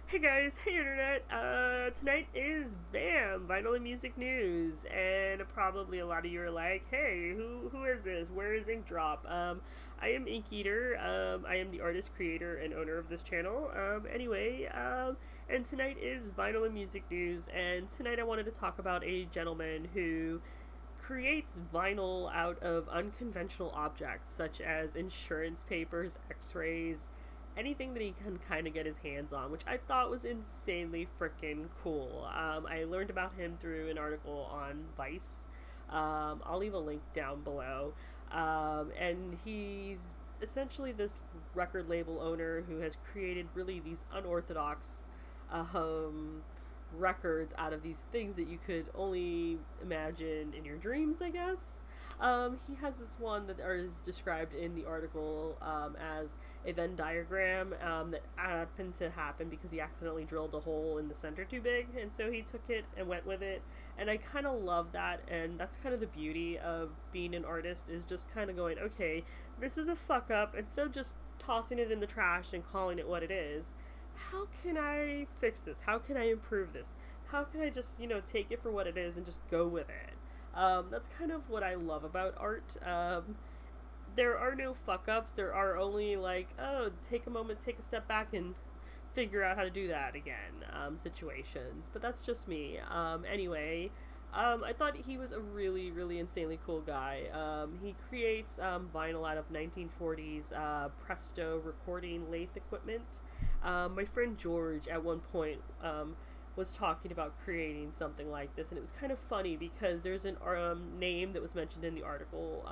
Hey guys, hey internet. Tonight is BAM! Vinyl and Music News, and probably a lot of you are like, hey, who is this? Where is Ink Drop? I am Ink Eater. I am the artist, creator, and owner of this channel. And tonight is Vinyl and Music News, and tonight I wanted to talk about a gentleman who creates vinyl out of unconventional objects, such as insurance papers, x-rays, anything that he can kind of get his hands on, which I thought was insanely freaking cool. I learned about him through an article on Vice. I'll leave a link down below. And he's essentially this record label owner who has created really these unorthodox records out of these things that you could only imagine in your dreams, I guess. He has this one that is described in the article as a Venn diagram that happened to happen because he accidentally drilled a hole in the center too big, and so he took it and went with it. And I kind of love that, and that's kind of the beauty of being an artist, is just kind of going, okay, this is a fuck up. Instead of just tossing it in the trash and calling it what it is, how can I fix this? How can I improve this? How can I just, take it for what it is and just go with it? That's kind of what I love about art. There are no fuck-ups. There are only, like, oh, take a moment, take a step back, and figure out how to do that again, situations. But that's just me. Anyway, I thought he was a really, really insanely cool guy. He creates vinyl out of 1940s Presto recording lathe equipment. My friend George, at one point, was talking about creating something like this, and it was kind of funny because there's an name that was mentioned in the article,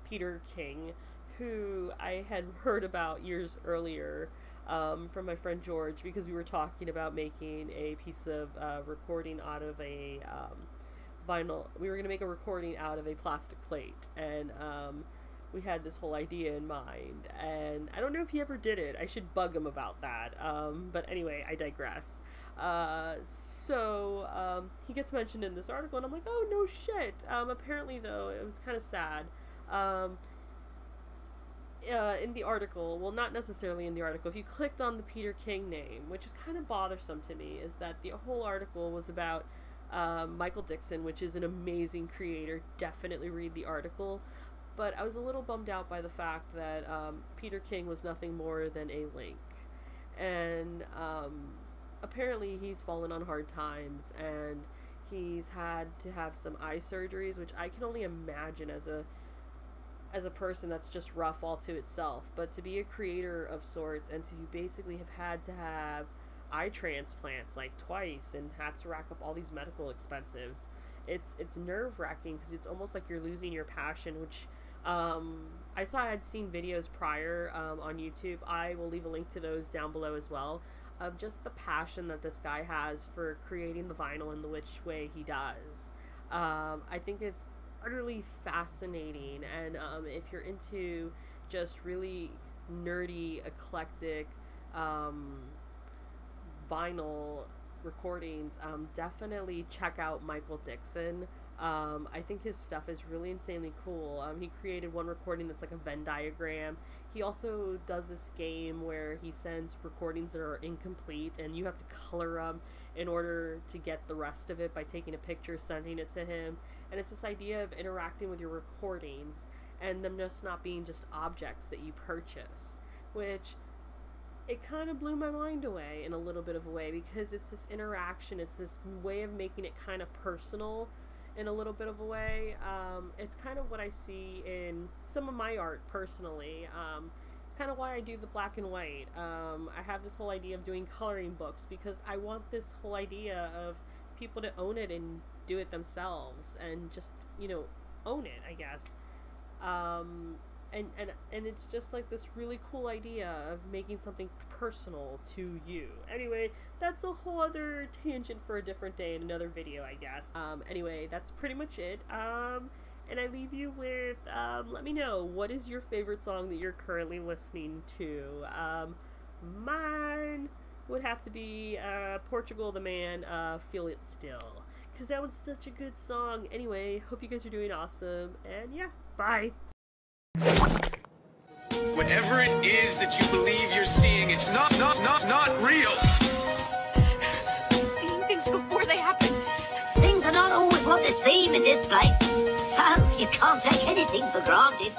Peter King, who I had heard about years earlier from my friend George, because we were talking about making a piece of recording out of a vinyl. We were going to make a recording out of a plastic plate, and we had this whole idea in mind, and I don't know if he ever did it. I should bug him about that, but anyway, I digress. He gets mentioned in this article, and I'm like, oh, no shit. Apparently, though, it was kind of sad. In the article, well, not necessarily in the article, if you clicked on the Peter King name, which is kind of bothersome to me, is that the whole article was about Michael Dixon, which is an amazing creator. Definitely read the article. But I was a little bummed out by the fact that Peter King was nothing more than a link. And apparently he's fallen on hard times, and he's had to have some eye surgeries, which I can only imagine as a person, that's just rough all to itself. But to be a creator of sorts, and to basically have had to have eye transplants like twice, and have to rack up all these medical expenses, it's nerve-wracking, because it's almost like you're losing your passion, which I had seen videos prior on YouTube. I will leave a link to those down below as well, of just the passion that this guy has for creating the vinyl in the which way he does. I think it's utterly fascinating, and if you're into just really nerdy, eclectic vinyl recordings, definitely check out Michael Dixon. I think his stuff is really insanely cool. He created one recording that's like a Venn diagram. He also does this game where he sends recordings that are incomplete, and you have to color them in order to get the rest of it by taking a picture, sending it to him. And it's this idea of interacting with your recordings and them just not being just objects that you purchase, which it kind of blew my mind away in a little bit of a way, because it's this interaction, it's this way of making it kind of personal in a little bit of a way. It's kind of what I see in some of my art personally. It's kind of why I do the black and white. I have this whole idea of doing coloring books, because I want this whole idea of people to own it and do it themselves, and just, own it, I guess. And it's just like this really cool idea of making something personal to you. Anyway, that's a whole other tangent for a different day in another video, I guess. Anyway, that's pretty much it. And I leave you with, let me know, what is your favorite song that you're currently listening to? Mine would have to be Portugal the Man, Feel It Still, because that one's such a good song. Anyway, hope you guys are doing awesome, and yeah, bye! Whatever it is that you believe you're seeing, it's not real. what the theme in this place. So you can't take anything for granted.